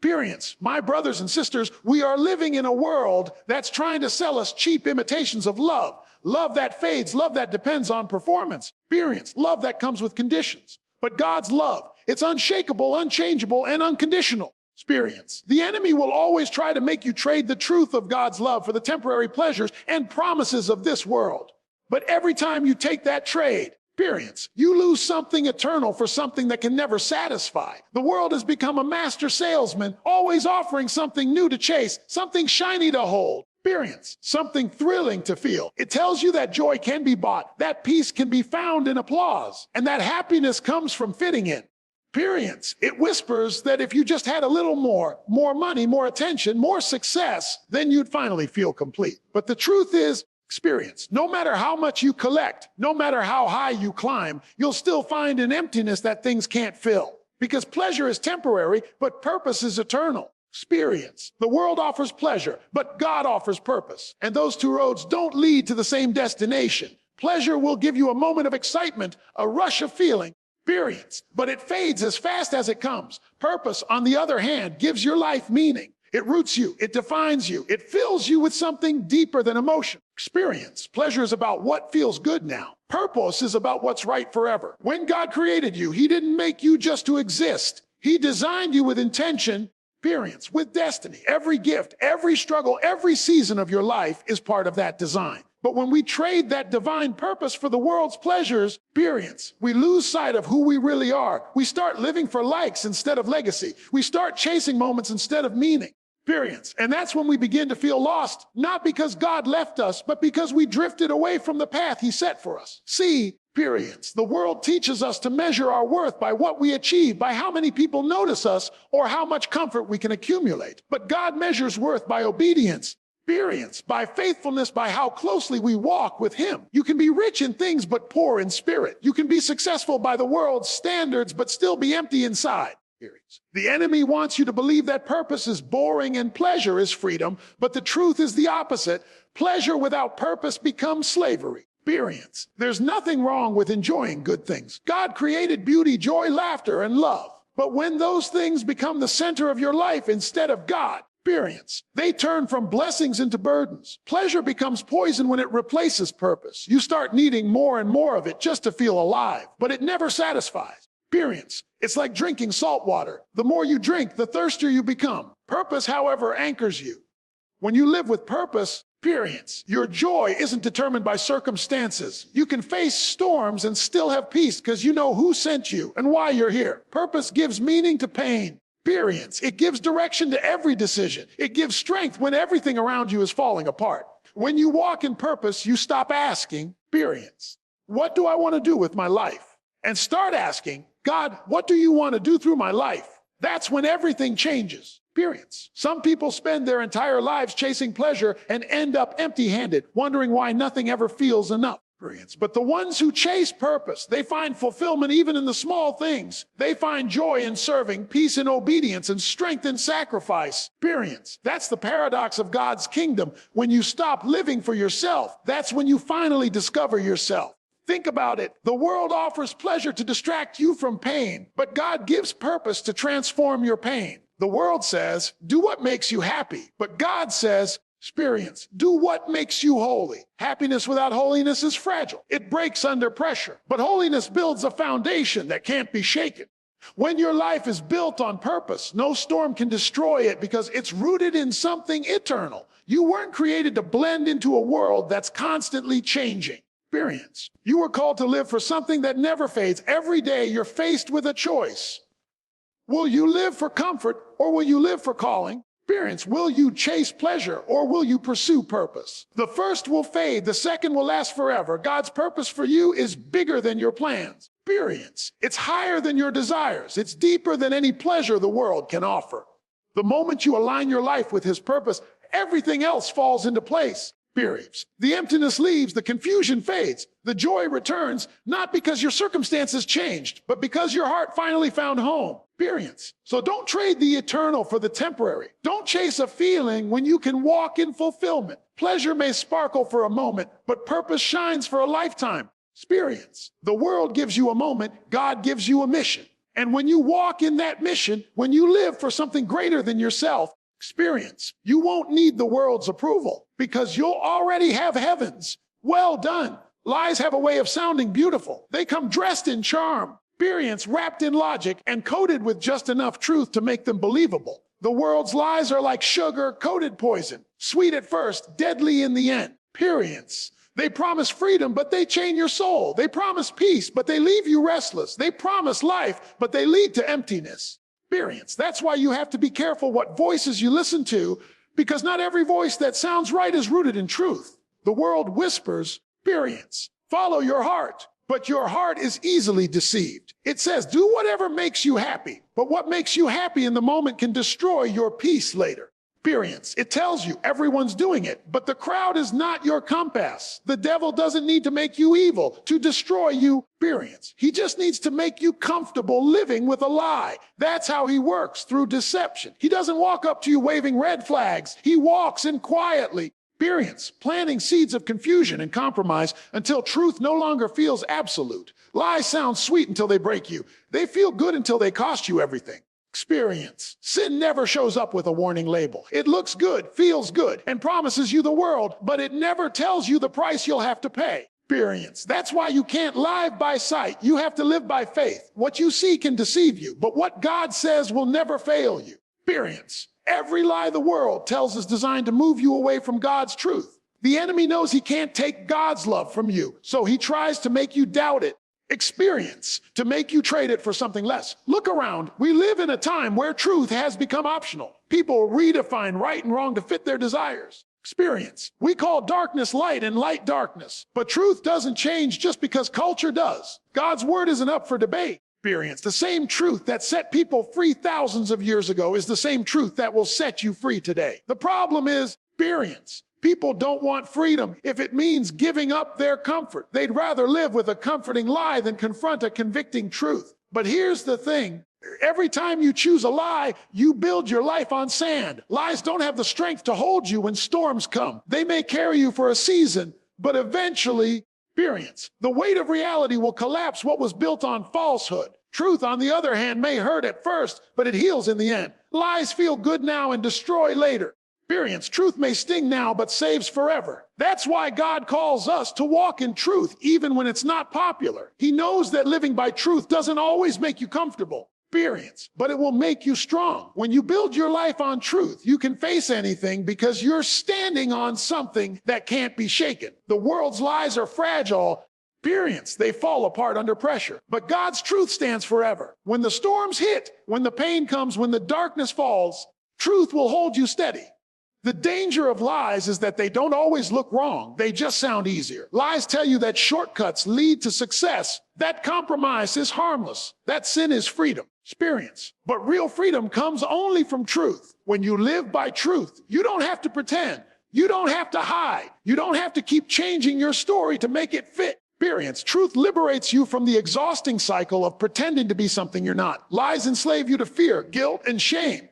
Experience. My brothers and sisters, we are living in a world that's trying to sell us cheap imitations of love. Love that fades, love that depends on performance. Experience. Love that comes with conditions. But God's love, it's unshakable, unchangeable, and unconditional. Experience. The enemy will always try to make you trade the truth of God's love for the temporary pleasures and promises of this world. But every time you take that trade, experience, you lose something eternal for something that can never satisfy. The world has become a master salesman, always offering something new to chase, something shiny to hold. Experience, something thrilling to feel. It tells you that joy can be bought, that peace can be found in applause, and that happiness comes from fitting in. Experience, it whispers that if you just had a little more money, more attention, more success, then you'd finally feel complete. But the truth is, experience, no matter how much you collect, no matter how high you climb, you'll still find an emptiness that things can't fill. Because pleasure is temporary, but purpose is eternal. Experience. The world offers pleasure, but God offers purpose. And those two roads don't lead to the same destination. Pleasure will give you a moment of excitement, a rush of feeling. Experience, but it fades as fast as it comes. Purpose, on the other hand, gives your life meaning. It roots you, it defines you, it fills you with something deeper than emotion. Experience. Pleasure is about what feels good now. Purpose is about what's right forever. When God created you, He didn't make you just to exist. He designed you with intention, experience, with destiny. Every gift, every struggle, every season of your life is part of that design. But when we trade that divine purpose for the world's pleasures, experience, we lose sight of who we really are. We start living for likes instead of legacy. We start chasing moments instead of meaning. Experience. And that's when we begin to feel lost, not because God left us, but because we drifted away from the path He set for us. See, experience. The world teaches us to measure our worth by what we achieve, by how many people notice us, or how much comfort we can accumulate. But God measures worth by obedience, experience, by faithfulness, by how closely we walk with Him. You can be rich in things but poor in spirit. You can be successful by the world's standards but still be empty inside. The enemy wants you to believe that purpose is boring and pleasure is freedom, but the truth is the opposite. Pleasure without purpose becomes slavery. Experience. There's nothing wrong with enjoying good things. God created beauty, joy, laughter, and love. But when those things become the center of your life instead of God, experience, they turn from blessings into burdens. Pleasure becomes poison when it replaces purpose. You start needing more and more of it just to feel alive, but it never satisfies. Experience. It's like drinking salt water. The more you drink, the thirstier you become. Purpose, however, anchors you. When you live with purpose, experience, your joy isn't determined by circumstances. You can face storms and still have peace because you know who sent you and why you're here. Purpose gives meaning to pain. Experience, it gives direction to every decision. It gives strength when everything around you is falling apart. When you walk in purpose, you stop asking, experience, what do I want to do with my life? And start asking, God, what do you want to do through my life? That's when everything changes. Experience. Some people spend their entire lives chasing pleasure and end up empty-handed, wondering why nothing ever feels enough. Experience. But the ones who chase purpose, they find fulfillment even in the small things. They find joy in serving, peace in obedience, and strength in sacrifice. Experience. That's the paradox of God's kingdom. When you stop living for yourself, that's when you finally discover yourself. Think about it. The world offers pleasure to distract you from pain, but God gives purpose to transform your pain. The world says, do what makes you happy, but God says, experience, do what makes you holy. Happiness without holiness is fragile. It breaks under pressure, but holiness builds a foundation that can't be shaken. When your life is built on purpose, no storm can destroy it because it's rooted in something eternal. You weren't created to blend into a world that's constantly changing. Experience. You were called to live for something that never fades. Every day you're faced with a choice. Will you live for comfort or will you live for calling? Experience. Will you chase pleasure or will you pursue purpose? The first will fade, the second will last forever. God's purpose for you is bigger than your plans. Experience. It's higher than your desires. It's deeper than any pleasure the world can offer. The moment you align your life with His purpose, everything else falls into place. Experience. The emptiness leaves, the confusion fades, the joy returns, not because your circumstances changed, but because your heart finally found home. Experience. So don't trade the eternal for the temporary. Don't chase a feeling when you can walk in fulfillment. Pleasure may sparkle for a moment, but purpose shines for a lifetime. Experience. The world gives you a moment, God gives you a mission. And when you walk in that mission, when you live for something greater than yourself, experience, you won't need the world's approval because you'll already have heaven's. Well done. Lies have a way of sounding beautiful. They come dressed in charm, experience wrapped in logic, and coated with just enough truth to make them believable. The world's lies are like sugar-coated poison, sweet at first, deadly in the end. Experience. They promise freedom, but they chain your soul. They promise peace, but they leave you restless. They promise life, but they lead to emptiness. Experience. That's why you have to be careful what voices you listen to, because not every voice that sounds right is rooted in truth. The world whispers, experience. Follow your heart, but your heart is easily deceived. It says, do whatever makes you happy, but what makes you happy in the moment can destroy your peace later. Experience. It tells you everyone's doing it, but the crowd is not your compass. The devil doesn't need to make you evil to destroy you. Experience. He just needs to make you comfortable living with a lie. That's how he works, through deception. He doesn't walk up to you waving red flags. He walks in quietly. Experience. Planting seeds of confusion and compromise until truth no longer feels absolute. Lies sound sweet until they break you. They feel good until they cost you everything. Experience. Sin never shows up with a warning label. It looks good, feels good, and promises you the world, but it never tells you the price you'll have to pay. Experience. That's why you can't live by sight. You have to live by faith. What you see can deceive you, but what God says will never fail you. Experience. Every lie the world tells is designed to move you away from God's truth. The enemy knows he can't take God's love from you, so he tries to make you doubt it. Experience, to make you trade it for something less. Look around. We live in a time where truth has become optional. People redefine right and wrong to fit their desires. Experience. We call darkness light and light darkness, but truth doesn't change just because culture does. God's word isn't up for debate. Experience. The same truth that set people free thousands of years ago is the same truth that will set you free today. The problem is experience. People don't want freedom if it means giving up their comfort. They'd rather live with a comforting lie than confront a convicting truth. But here's the thing. Every time you choose a lie, you build your life on sand. Lies don't have the strength to hold you when storms come. They may carry you for a season, but eventually, experience. The weight of reality will collapse what was built on falsehood. Truth, on the other hand, may hurt at first, but it heals in the end. Lies feel good now and destroy later. Experience. Truth may sting now, but saves forever. That's why God calls us to walk in truth, even when it's not popular. He knows that living by truth doesn't always make you comfortable. Experience, but it will make you strong. When you build your life on truth, you can face anything because you're standing on something that can't be shaken. The world's lies are fragile. Experience, they fall apart under pressure. But God's truth stands forever. When the storms hit, when the pain comes, when the darkness falls, truth will hold you steady. The danger of lies is that they don't always look wrong. They just sound easier. Lies tell you that shortcuts lead to success, that compromise is harmless, that sin is freedom. Experience. But real freedom comes only from truth. When you live by truth, you don't have to pretend. You don't have to hide. You don't have to keep changing your story to make it fit. Experience. Truth liberates you from the exhausting cycle of pretending to be something you're not. Lies enslave you to fear, guilt, and shame.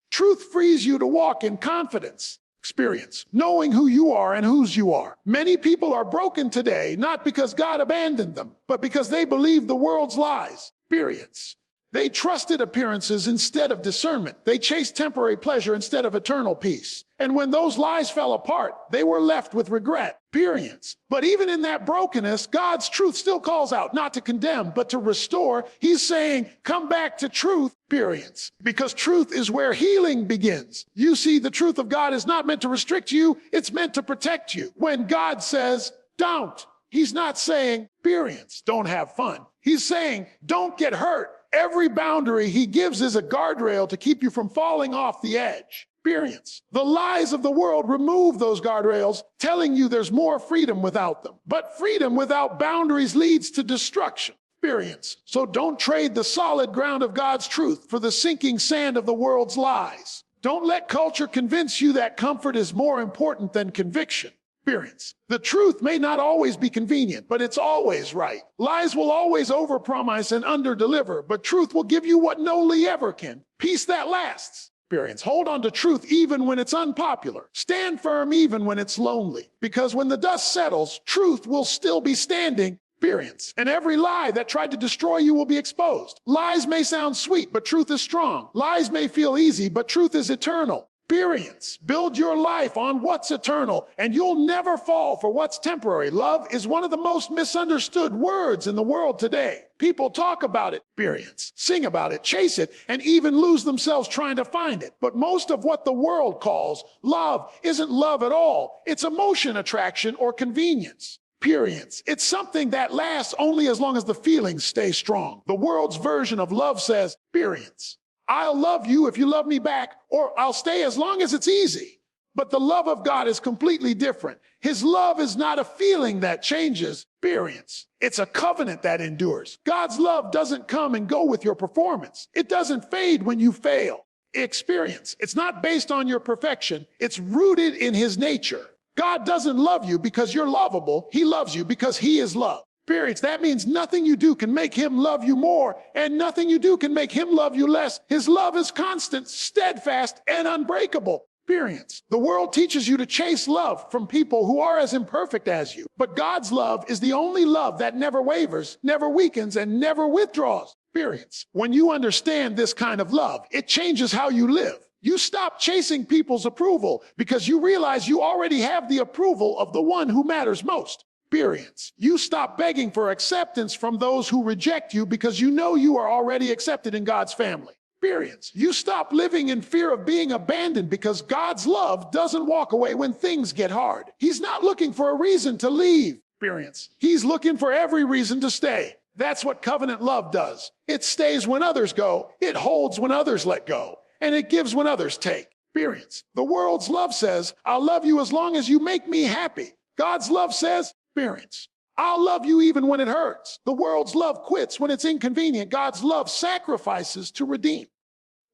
Truth frees you to walk in confidence. Experience. Knowing who you are and whose you are. Many people are broken today, not because God abandoned them, but because they believe the world's lies. Experience. They trusted appearances instead of discernment. They chased temporary pleasure instead of eternal peace. And when those lies fell apart, they were left with regret. Experience. But even in that brokenness, God's truth still calls out, not to condemn, but to restore. He's saying, come back to truth. Experience. Because truth is where healing begins. You see, the truth of God is not meant to restrict you. It's meant to protect you. When God says, don't, he's not saying, experience, don't have fun. He's saying, don't get hurt. Every boundary he gives is a guardrail to keep you from falling off the edge. Experience. The lies of the world remove those guardrails, telling you there's more freedom without them. But freedom without boundaries leads to destruction. Experience. So don't trade the solid ground of God's truth for the sinking sand of the world's lies. Don't let culture convince you that comfort is more important than conviction. Experience. The truth may not always be convenient, but it's always right. Lies will always overpromise and underdeliver, but truth will give you what no lie ever can. Peace that lasts. Experience. Hold on to truth even when it's unpopular. Stand firm even when it's lonely. Because when the dust settles, truth will still be standing. Experience. And every lie that tried to destroy you will be exposed. Lies may sound sweet, but truth is strong. Lies may feel easy, but truth is eternal. Experience. Build your life on what's eternal, and you'll never fall for what's temporary. Love is one of the most misunderstood words in the world today. People talk about it, experience, sing about it, chase it, and even lose themselves trying to find it. But most of what the world calls love isn't love at all. It's emotion, attraction, or convenience. Experience. It's something that lasts only as long as the feelings stay strong. The world's version of love says, experience. I'll love you if you love me back, or I'll stay as long as it's easy. But the love of God is completely different. His love is not a feeling that changes, experience. It's a covenant that endures. God's love doesn't come and go with your performance. It doesn't fade when you fail. Experience. It's not based on your perfection. It's rooted in his nature. God doesn't love you because you're lovable. He loves you because he is love. Experience. That means nothing you do can make him love you more, and nothing you do can make him love you less. His love is constant, steadfast, and unbreakable. Experience. The world teaches you to chase love from people who are as imperfect as you. But God's love is the only love that never wavers, never weakens, and never withdraws. Experience. When you understand this kind of love, it changes how you live. You stop chasing people's approval because you realize you already have the approval of the one who matters most. Experience. You stop begging for acceptance from those who reject you because you know you are already accepted in God's family. Experience. You stop living in fear of being abandoned because God's love doesn't walk away when things get hard. He's not looking for a reason to leave. Experience. He's looking for every reason to stay. That's what covenant love does. It stays when others go. It holds when others let go. And it gives when others take. Experience. The world's love says, I'll love you as long as you make me happy. God's love says, experience. I'll love you even when it hurts. The world's love quits when it's inconvenient. God's love sacrifices to redeem.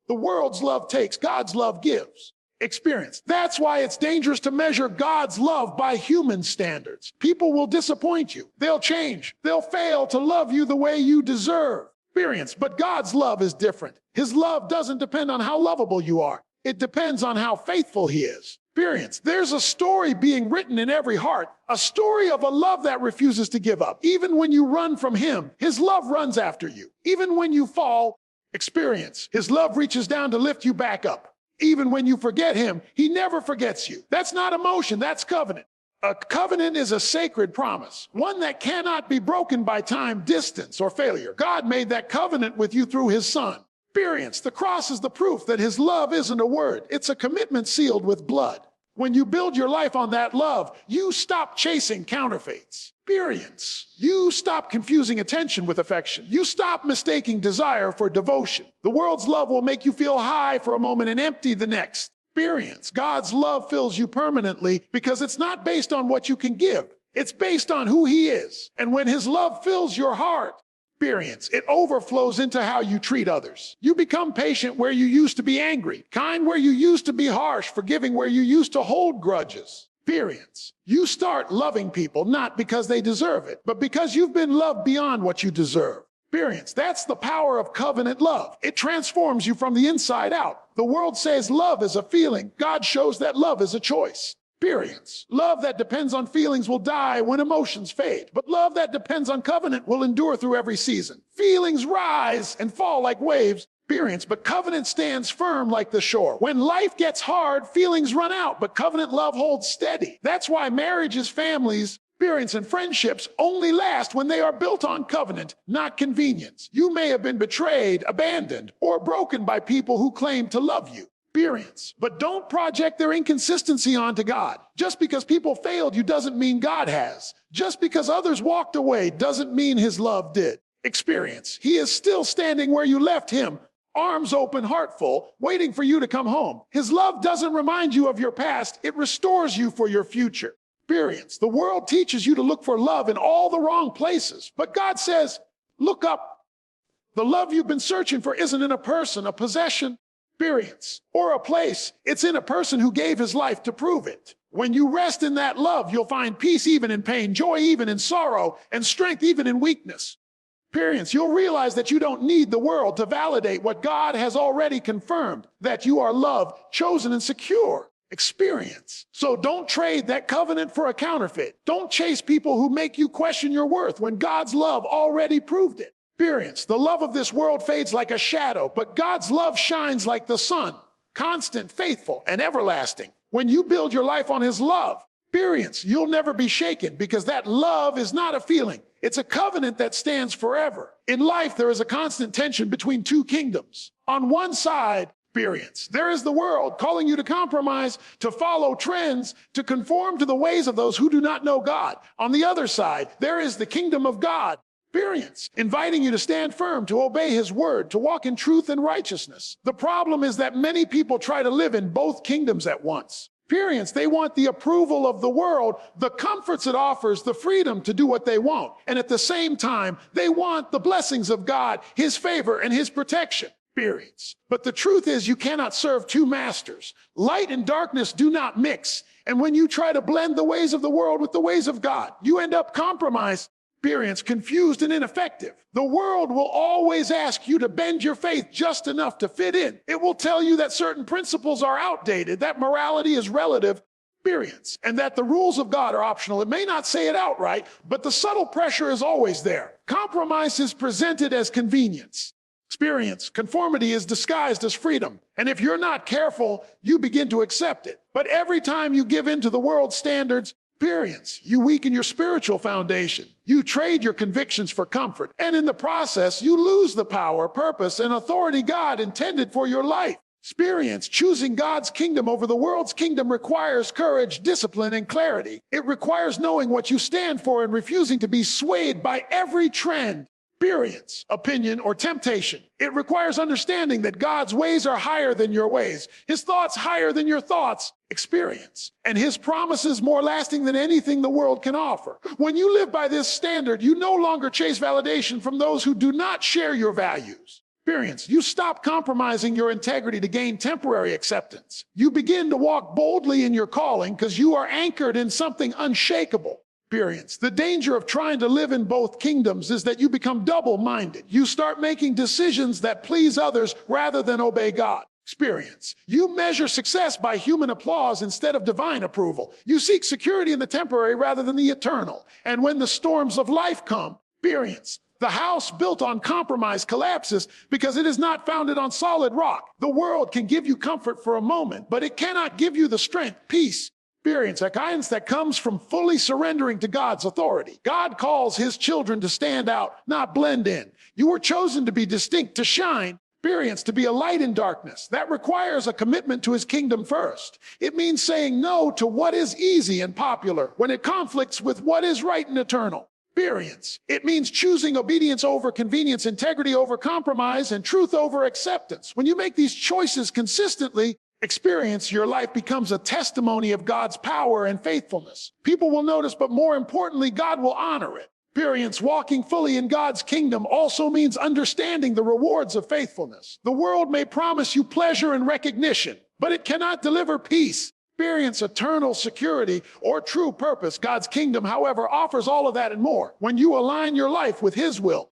The world's love takes. God's love gives. Experience. That's why it's dangerous to measure God's love by human standards. People will disappoint you. They'll change. They'll fail to love you the way you deserve. Experience. But God's love is different. His love doesn't depend on how lovable you are. It depends on how faithful he is. Experience. There's a story being written in every heart, a story of a love that refuses to give up. Even when you run from him, his love runs after you. Even when you fall, experience. His love reaches down to lift you back up. Even when you forget him, he never forgets you. That's not emotion, that's covenant. A covenant is a sacred promise, one that cannot be broken by time, distance, or failure. God made that covenant with you through his son. Experience. The cross is the proof that his love isn't a word. It's a commitment sealed with blood. When you build your life on that love, you stop chasing counterfeits. Experience. You stop confusing attention with affection. You stop mistaking desire for devotion. The world's love will make you feel high for a moment and empty the next. Experience. God's love fills you permanently because it's not based on what you can give. It's based on who he is. And when his love fills your heart, experience, it overflows into how you treat others. You become patient where you used to be angry, kind where you used to be harsh, forgiving where you used to hold grudges. Experience. You start loving people not because they deserve it, but because you've been loved beyond what you deserve. Experience. That's the power of covenant love. It transforms you from the inside out. The world says love is a feeling. God shows that love is a choice. Experience. Love that depends on feelings will die when emotions fade, but love that depends on covenant will endure through every season. Feelings rise and fall like waves. Experience, but covenant stands firm like the shore. When life gets hard, feelings run out, but covenant love holds steady. That's why marriages, families, experience, and friendships only last when they are built on covenant, not convenience. You may have been betrayed, abandoned, or broken by people who claim to love you. Experience. But don't project their inconsistency onto God. Just because people failed you doesn't mean God has. Just because others walked away doesn't mean his love did. Experience. He is still standing where you left him, arms open, heart full, waiting for you to come home. His love doesn't remind you of your past. It restores you for your future. Experience. The world teaches you to look for love in all the wrong places. But God says, look up. The love you've been searching for isn't in a person, a possession, experience, or a place. It's in a person who gave his life to prove it. When you rest in that love, you'll find peace even in pain, joy even in sorrow, and strength even in weakness. Experience. You'll realize that you don't need the world to validate what God has already confirmed, that you are loved, chosen, and secure. Experience. So don't trade that covenant for a counterfeit. Don't chase people who make you question your worth when God's love already proved it. Experience. The love of this world fades like a shadow, but God's love shines like the sun, constant, faithful, and everlasting. When you build your life on his love, experience, you'll never be shaken because that love is not a feeling. It's a covenant that stands forever. In life, there is a constant tension between two kingdoms. On one side, experience. There is the world calling you to compromise, to follow trends, to conform to the ways of those who do not know God. On the other side, there is the kingdom of God. Experience, inviting you to stand firm, to obey his word, to walk in truth and righteousness. The problem is that many people try to live in both kingdoms at once. Experience, they want the approval of the world, the comforts it offers, the freedom to do what they want. And at the same time, they want the blessings of God, his favor, and his protection. Experience. But the truth is you cannot serve two masters. Light and darkness do not mix. And when you try to blend the ways of the world with the ways of God, you end up compromised. Experience, confused and ineffective. The world will always ask you to bend your faith just enough to fit in. It will tell you that certain principles are outdated, that morality is relative. Experience, and that the rules of God are optional. It may not say it outright, but the subtle pressure is always there. Compromise is presented as convenience. Experience, conformity is disguised as freedom. And if you're not careful, you begin to accept it. But every time you give in to the world's standards, experience, you weaken your spiritual foundation. You trade your convictions for comfort. And in the process, you lose the power, purpose, and authority God intended for your life. Experience, choosing God's kingdom over the world's kingdom requires courage, discipline, and clarity. It requires knowing what you stand for and refusing to be swayed by every trend, experience, opinion, or temptation. It requires understanding that God's ways are higher than your ways, his thoughts higher than your thoughts, experience, and his promises more lasting than anything the world can offer. When you live by this standard, you no longer chase validation from those who do not share your values. Experience, you stop compromising your integrity to gain temporary acceptance. You begin to walk boldly in your calling because you are anchored in something unshakable. Experience. The danger of trying to live in both kingdoms is that you become double-minded. You start making decisions that please others rather than obey God. Experience. You measure success by human applause instead of divine approval. You seek security in the temporary rather than the eternal. And when the storms of life come, experience. The house built on compromise collapses because it is not founded on solid rock. The world can give you comfort for a moment, but it cannot give you the strength, peace, experience, a guidance that comes from fully surrendering to God's authority. God calls his children to stand out, not blend in. You were chosen to be distinct, to shine, experience, to be a light in darkness. That requires a commitment to his kingdom first. It means saying no to what is easy and popular when it conflicts with what is right and eternal. Experience. It means choosing obedience over convenience, integrity over compromise, and truth over acceptance. When you make these choices consistently, experience, your life becomes a testimony of God's power and faithfulness. People will notice, but more importantly, God will honor it. Experience, walking fully in God's kingdom also means understanding the rewards of faithfulness. The world may promise you pleasure and recognition, but it cannot deliver peace, experience, eternal security, or true purpose. God's kingdom, however, offers all of that and more. When you align your life with his will,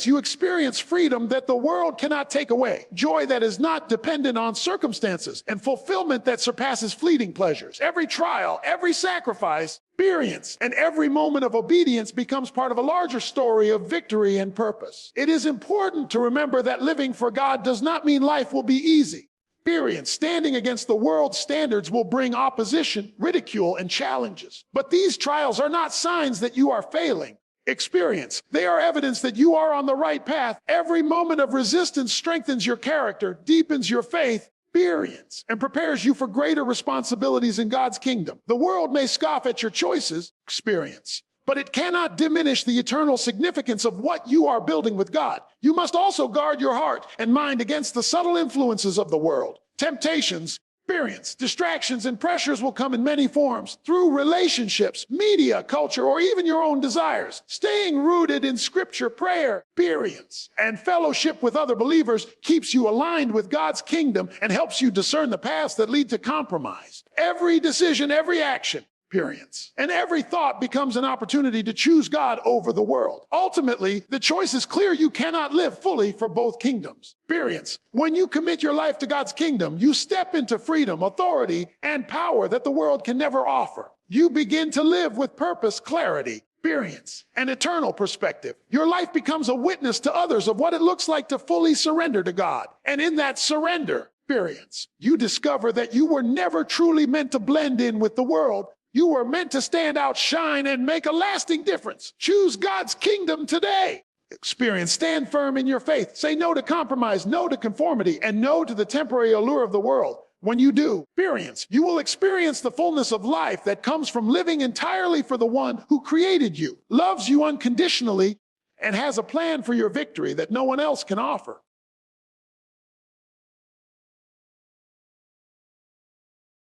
you experience freedom that the world cannot take away, joy that is not dependent on circumstances, and fulfillment that surpasses fleeting pleasures. Every trial, every sacrifice, experience, and every moment of obedience becomes part of a larger story of victory and purpose. It is important to remember that living for God does not mean life will be easy. Experience, standing against the world's standards will bring opposition, ridicule, and challenges. But these trials are not signs that you are failing. Experience. They are evidence that you are on the right path. Every moment of resistance strengthens your character, deepens your faith, experience, and prepares you for greater responsibilities in God's kingdom. The world may scoff at your choices, experience, but it cannot diminish the eternal significance of what you are building with God. You must also guard your heart and mind against the subtle influences of the world. Temptations, experience, distractions, and pressures will come in many forms through relationships, media, culture, or even your own desires. Staying rooted in scripture, prayer, experience, and fellowship with other believers keeps you aligned with God's kingdom and helps you discern the paths that lead to compromise. Every decision, every action, Experience. And every thought becomes an opportunity to choose God over the world. Ultimately, the choice is clear. You cannot live fully for both kingdoms. Experience. When you commit your life to God's kingdom, you step into freedom, authority, and power that the world can never offer. You begin to live with purpose, clarity, experience, and eternal perspective. Your life becomes a witness to others of what it looks like to fully surrender to God. And in that surrender experience, you discover that you were never truly meant to blend in with the world. You were meant to stand out, shine, and make a lasting difference. Choose God's kingdom today. Experience. Stand firm in your faith. Say no to compromise, no to conformity, and no to the temporary allure of the world. When you do, experience, you will experience the fullness of life that comes from living entirely for the one who created you, loves you unconditionally, and has a plan for your victory that no one else can offer.